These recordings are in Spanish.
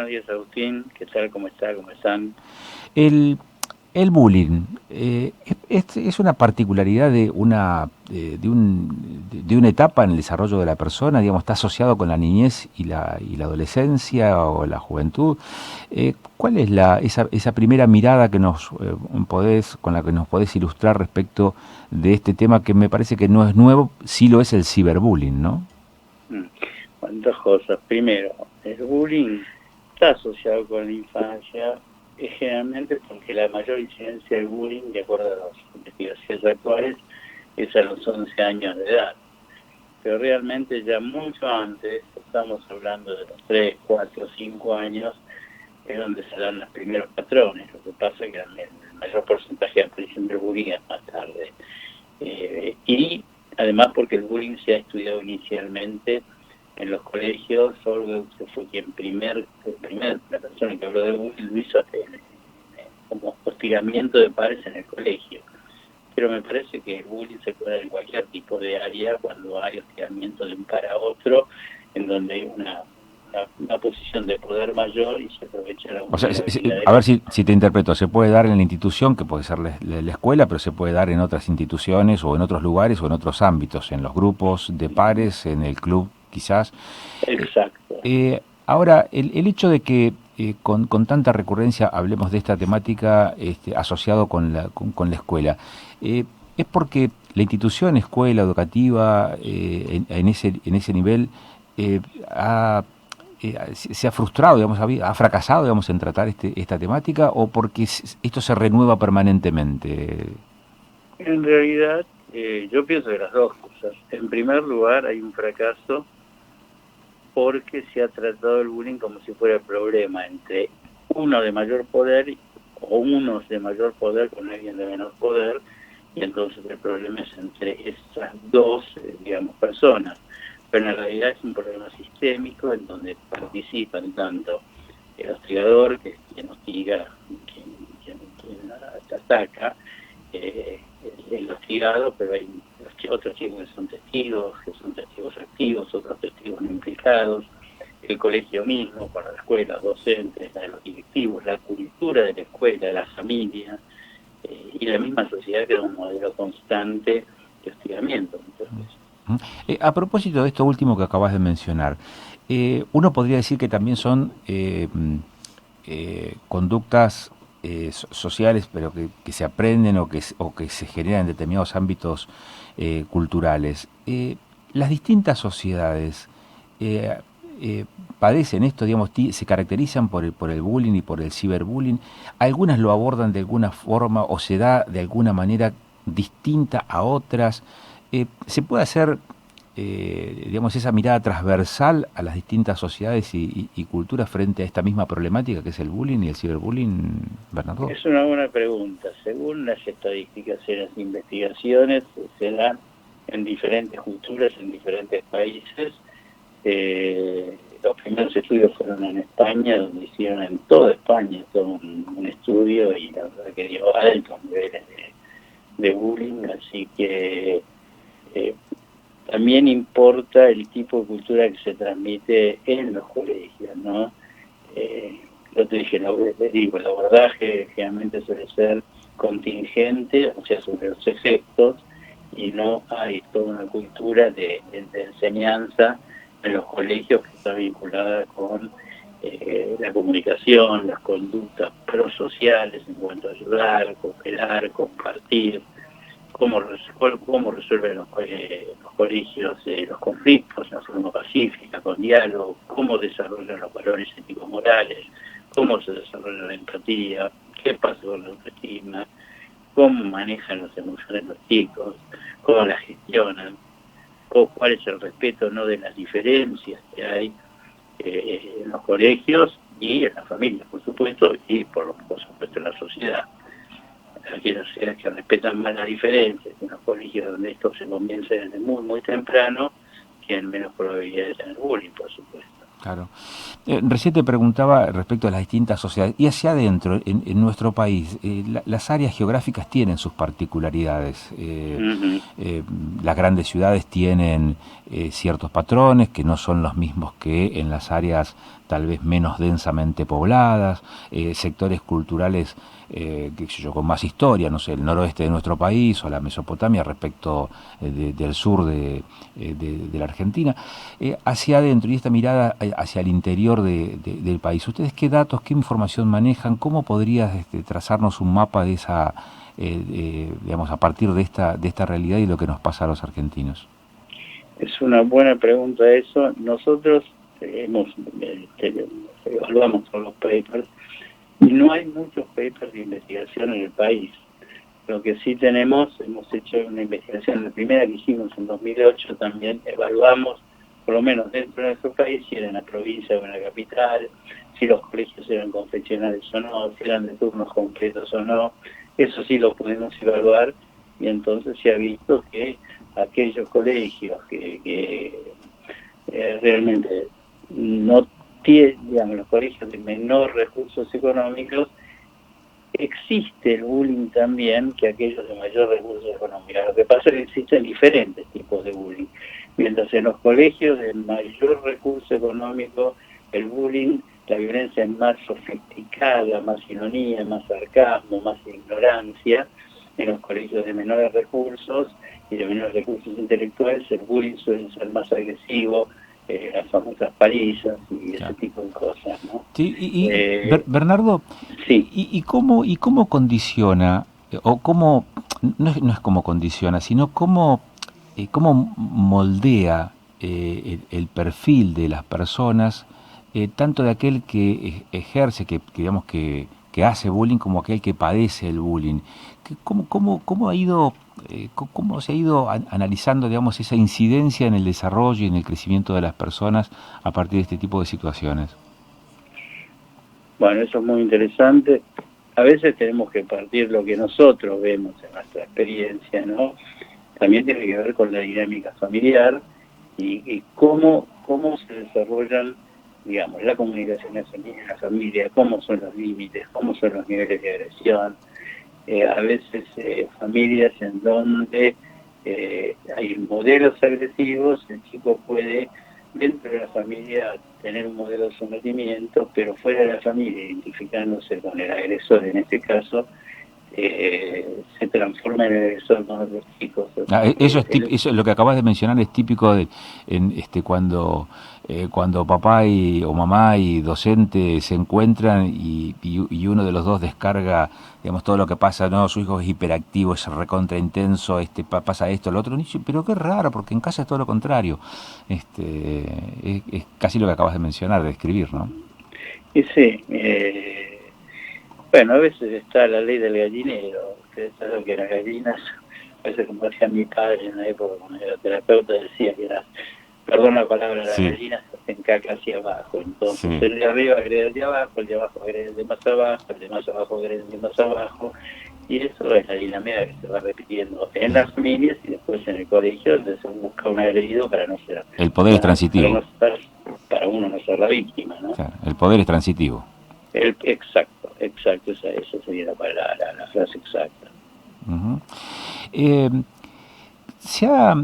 Buenos días, Agustín. ¿Qué tal? ¿Cómo está? ¿Cómo están? El, el bullying es una particularidad de una etapa en el desarrollo de la persona, digamos, está asociado con la niñez y la adolescencia o la juventud. ¿Cuál es esa primera mirada que con la que nos podés ilustrar respecto de este tema que me parece que no es nuevo, sí lo es el ciberbullying, ¿no? Mm, Bueno, dos cosas. Primero, el bullying está asociado con la infancia, generalmente porque la mayor incidencia del bullying, de acuerdo a las investigaciones actuales, es a los 11 años de edad. Pero realmente ya mucho antes, estamos hablando de los 3, 4, 5 años, es donde se dan los primeros patrones. Lo que pasa es que el mayor porcentaje de aparición del bullying es más tarde. Y además porque el bullying se ha estudiado inicialmente en los colegios. Solveig fue la persona que habló de bullying, lo hizo como hostigamiento de pares en el colegio. Pero me parece que el bullying se puede dar en cualquier tipo de área cuando hay hostigamiento de un par a otro, en donde hay una posición de poder mayor y se aprovecha la O sea, vulnerabilidad a del ver otro. si te interpreto, se puede dar en la institución, que puede ser la escuela, pero se puede dar en otras instituciones o en otros lugares o en otros ámbitos, en los grupos de pares, en el club quizás. Eh, Exacto. Ahora, el hecho de que con tanta recurrencia hablemos de esta temática asociado con la escuela, eh, es porque la institución, escuela educativa, en ese nivel, eh, ha se ha frustrado, digamos, ha fracasado, digamos, en tratar esta temática, o porque esto se renueva permanentemente. En realidad, yo pienso de las dos cosas. En primer lugar, hay un fracaso porque se ha tratado el bullying como si fuera el problema entre uno de mayor poder o unos de mayor poder con alguien de menor poder, y entonces el problema es entre esas dos, digamos, personas. Pero en realidad es un problema sistémico en donde participan tanto el hostigador, que es quien hostiga, quien ataca, eh, el hostigado, pero hay otros chicos que son testigos activos, otros testigos no implicados, el colegio mismo, para la escuela, docentes, los directivos, la cultura de la escuela, la familia, y la misma sociedad que es un modelo constante de hostigamiento muchas veces. A propósito de esto último que acabas de mencionar, uno podría decir que también son conductas sociales, pero que se aprenden o que se generan en determinados ámbitos culturales. Las distintas sociedades eh, eh, padecen esto, digamos, se caracterizan por el bullying y por el ciberbullying. Algunas lo abordan de alguna forma o se da de alguna manera distinta a otras. Se puede hacer, digamos, esa mirada transversal a las distintas sociedades y culturas frente a esta misma problemática que es el bullying y el ciberbullying, Bernardo. Es una buena pregunta. Según las estadísticas y las investigaciones, se dan en diferentes culturas, en diferentes países. Los primeros estudios fueron en España, donde hicieron en toda España todo un estudio, y la verdad que dio altos niveles de bullying, así que también importa el tipo de cultura que se transmite en los colegios, ¿no? Yo te dije, digo, el abordaje generalmente suele ser contingente, o sea, sobre los efectos, y no hay toda una cultura de enseñanza en los colegios que está vinculada con la comunicación, las conductas prosociales en cuanto a ayudar, cooperar, compartir, cómo resuelven los colegios los conflictos de forma pacífica, con diálogo, cómo desarrollan los valores ético-morales, cómo se desarrolla la empatía, qué pasa con la autoestima, cómo manejan las emociones los chicos, cómo las gestionan, cuál es el respeto no de las diferencias que hay en los colegios y en las familias, por supuesto, y por supuesto en la sociedad. Aquellas sociedades que respetan más las diferencias, en los colegios donde esto se comienza desde muy temprano, tienen menos probabilidad de tener bullying, por supuesto. Claro. Recién te preguntaba respecto a las distintas sociedades y hacia adentro, en nuestro país, las áreas geográficas tienen sus particularidades. Uh-huh. Las grandes ciudades tienen ciertos patrones que no son los mismos que en las áreas tal vez menos densamente pobladas, sectores culturales qué sé yo, con más historia, no sé, el noroeste de nuestro país o la Mesopotamia respecto del sur de la Argentina, hacia adentro y esta mirada hacia el interior del país. ¿Ustedes qué datos, qué información manejan? ¿Cómo podrías trazarnos un mapa de esa, digamos, a partir de esta realidad y lo que nos pasa a los argentinos? Es una buena pregunta eso. Nosotros evaluamos todos los papers y no hay muchos papers de investigación en el país. Lo que sí hemos hecho una investigación, la primera que hicimos en 2008 también evaluamos, por lo menos dentro de nuestro país, si era en la provincia o en la capital, si los colegios eran confesionales o no, si eran de turnos completos o no. Eso sí lo podemos evaluar y entonces se ha visto que aquellos colegios que realmente no tienen, digamos, los colegios de menor recursos económicos, existe el bullying también que aquellos de mayor recursos económicos. Lo que pasa es que existen diferentes tipos de bullying. Mientras en los colegios de mayor recurso económico, el bullying, la violencia es más sofisticada, más ironía, más sarcasmo, más ignorancia. En los colegios de menores recursos y de menores recursos intelectuales, el bullying suele ser más agresivo, las famosas palizas y ese tipo de cosas, ¿no? Sí, Bernardo, Sí. ¿cómo condiciona, o cómo, no es cómo condiciona, sino cómo moldea el perfil de las personas, tanto de aquel que ejerce, digamos que hace bullying, como aquel que padece el bullying? ¿Cómo ha ido, cómo se ha ido analizando, digamos, esa incidencia en el desarrollo y en el crecimiento de las personas a partir de este tipo de situaciones? Bueno, eso es muy interesante. A veces tenemos que partir lo que nosotros vemos en nuestra experiencia, ¿no? También tiene que ver con la dinámica familiar y cómo se desarrollan, digamos, la comunicación en la familia, cómo son los límites, cómo son los niveles de agresión. A veces familias en donde hay modelos agresivos, el chico puede dentro de la familia tener un modelo de sometimiento, pero fuera de la familia, identificándose con el agresor, en este caso, se transforma en el agresor con otros chicos. Eso es lo que acabas de mencionar, es típico cuando papá o mamá y docente se encuentran y uno de los dos descarga, digamos, todo lo que pasa, no, su hijo es hiperactivo, es recontra intenso, pasa esto, lo otro, pero qué raro, porque en casa es todo lo contrario. Es casi lo que acabas de mencionar, de describir, ¿no? Y sí, bueno, a veces está la ley del gallinero. Ustedes saben que las gallinas, a veces como decía mi padre en la época cuando era terapeuta, decía que perdón la palabra, las Sí, gallinas hacen caca hacia abajo. Entonces sí. el de arriba agrede el de abajo, el de abajo agrede el de más abajo, el de más abajo agrede el de más abajo. Y eso es la dinámica que se va repitiendo en las familias y después en el colegio, donde se busca un agredido para no ser, El poder es transitivo. para uno no ser la víctima, ¿no? Claro, el poder es transitivo. Exacto, esa sería la frase exacta. Uh-huh. Eh, se ha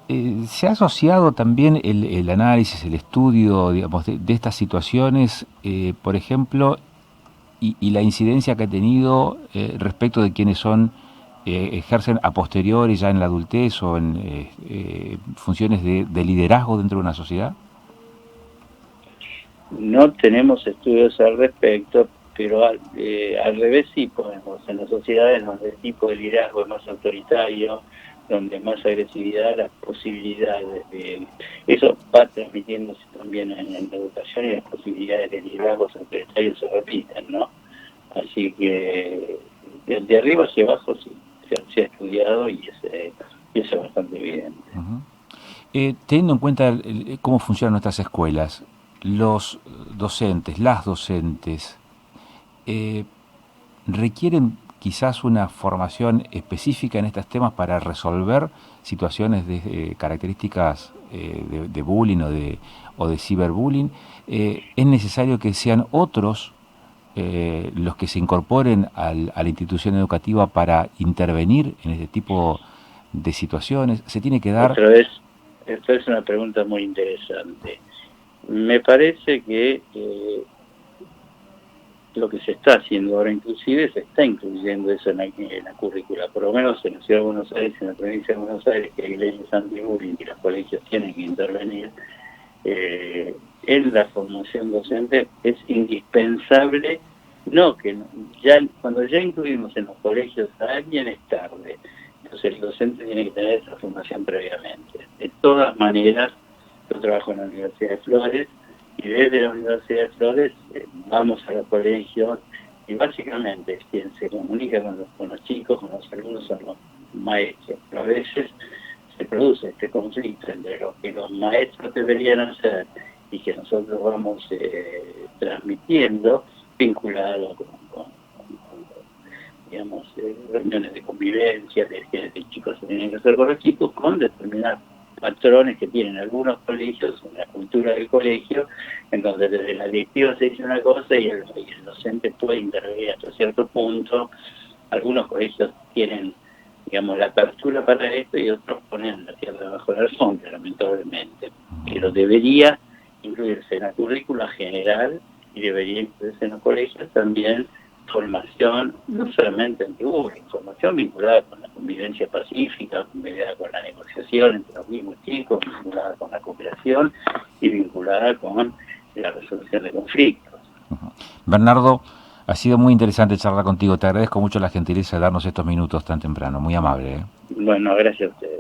Se ha asociado también el análisis, el estudio, digamos, de estas situaciones, por ejemplo, y la incidencia que ha tenido respecto de quienes ejercen a posteriori, ya en la adultez o en funciones de liderazgo dentro de una sociedad. No tenemos estudios al respecto, pero al revés sí podemos. En las sociedades donde el tipo de liderazgo es más autoritario, donde más agresividad, las posibilidades de... Eso va transmitiéndose también en la educación y las posibilidades de liderazgos autoritarios se repiten, ¿no? Así que de arriba hacia abajo sí, se ha estudiado y eso es bastante evidente. Uh-huh. Teniendo en cuenta cómo funcionan nuestras escuelas, los docentes, las docentes, requieren quizás una formación específica en estos temas para resolver situaciones de características de bullying o de ciberbullying. Es necesario que sean otros los que se incorporen a la institución educativa para intervenir en este tipo de situaciones. Se tiene que dar... Otra vez, esta es una pregunta muy interesante. Me parece que lo que se está haciendo ahora inclusive se está incluyendo eso en la currícula, por lo menos en la Ciudad de Buenos Aires, en la provincia de Buenos Aires, que hay leyes anti-bullying y los colegios tienen que intervenir. En la formación docente es indispensable, no que no, ya cuando ya incluimos en los colegios a alguien es tarde, entonces el docente tiene que tener esa formación previamente. De todas maneras, yo trabajo en la Universidad de Flores y desde la Universidad de Flores vamos a los colegios y básicamente quien se comunica con los chicos, con los alumnos, son los maestros. Pero a veces se produce este conflicto entre lo que los maestros deberían hacer y que nosotros vamos transmitiendo, vinculado con digamos, reuniones de convivencia, de chicos que tienen que hacer con los chicos, con determinados patrones que tienen algunos colegios, la cultura del colegio, en donde desde la directiva se dice una cosa y el docente puede intervenir hasta cierto punto. Algunos colegios tienen, digamos, la apertura para esto y otros ponen la tierra bajo la alfombra, lamentablemente. Pero debería incluirse en la currícula general y debería incluirse en los colegios también formación, no solamente antibullying, formación vinculada con la convivencia pacífica, vinculada con la negociación entre los mismos chicos, vinculada con la cooperación y vinculada con la resolución de conflictos. Bernardo, ha sido muy interesante charlar contigo. Te agradezco mucho la gentileza de darnos estos minutos tan temprano. Muy amable. Bueno, gracias a ustedes.